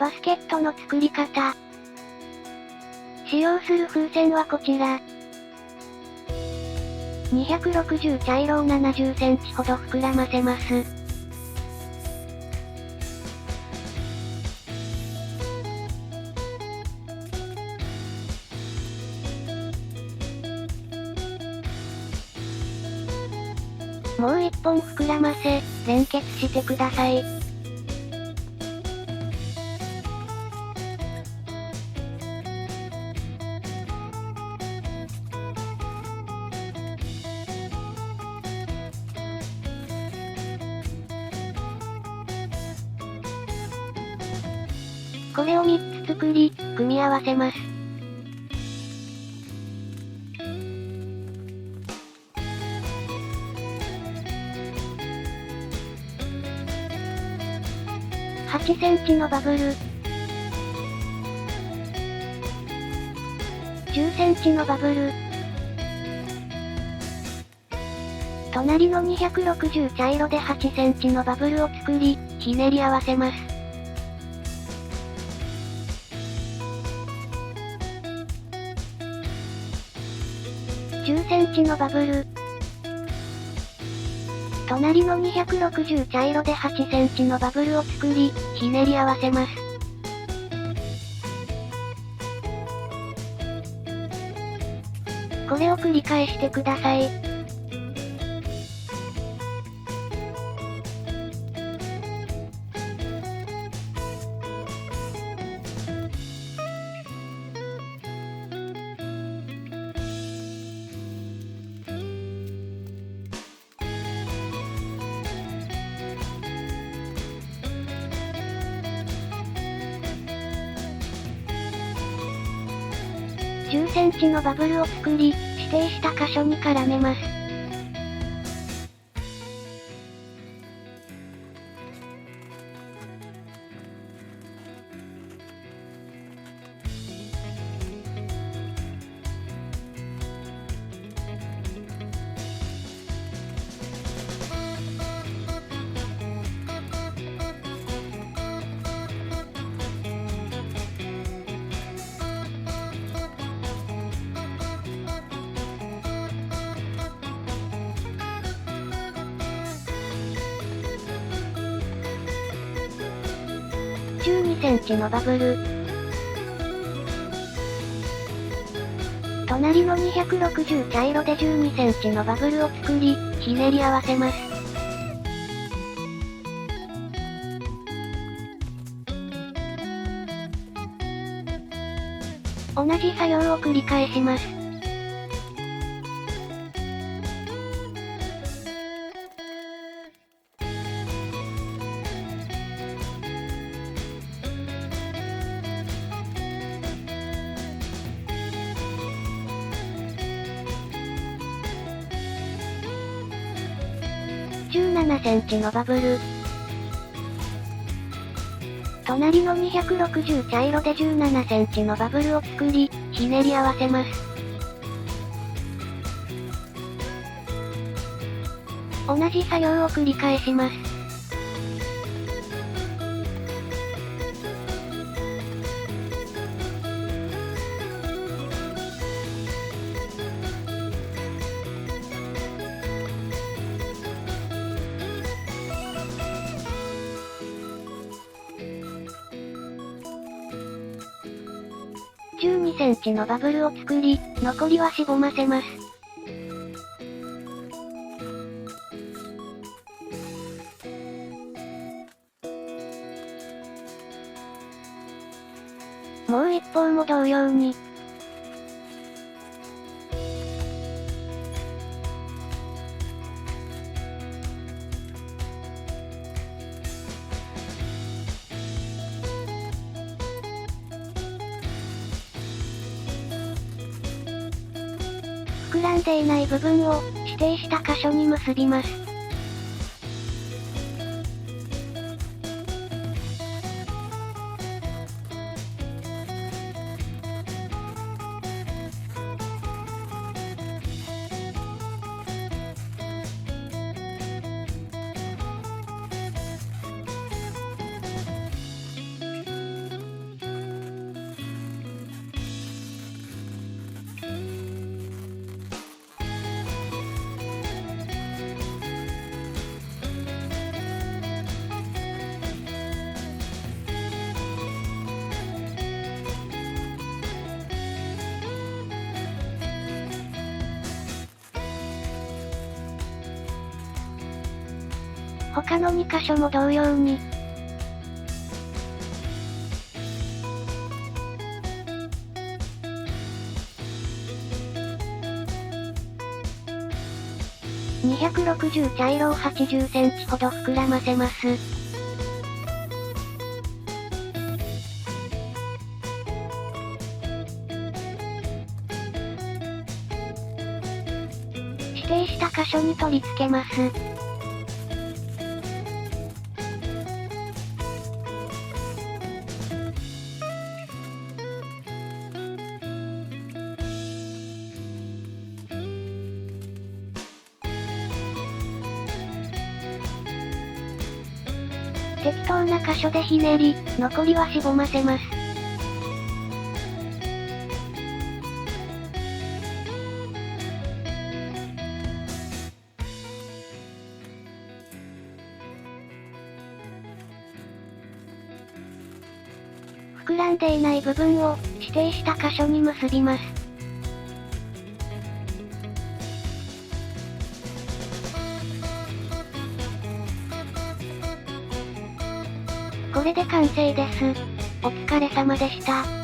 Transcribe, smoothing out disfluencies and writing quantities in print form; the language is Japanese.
バスケットの作り方。使用する風船はこちら。260茶色を70センチほど膨らませます。もう一本膨らませ、連結してください。これを3つ作り、組み合わせます。8センチのバブル、10センチのバブル、隣の260茶色で8センチのバブルを作り、ひねり合わせます。10センチのバブル、隣の260茶色で8センチのバブルを作り、ひねり合わせます。これを繰り返してください。10センチのバブルを作り、指定した箇所に絡めます。12センチのバブル、隣の260茶色で12センチのバブルを作り、ひねり合わせます。同じ作業を繰り返します。17センチのバブル、隣の260茶色で17センチのバブルを作り、ひねり合わせます。同じ作業を繰り返します。12センチのバブルを作り、残りはしぼませます。もう一方も同様に。膨らんでいない部分を指定した箇所に結びます。他の2箇所も同様に。260茶色を80センチほど膨らませます。指定した箇所に取り付けます。適当な箇所でひねり、残りはしぼませます。膨らんでいない部分を、指定した箇所に結びます。これで完成です。お疲れ様でした。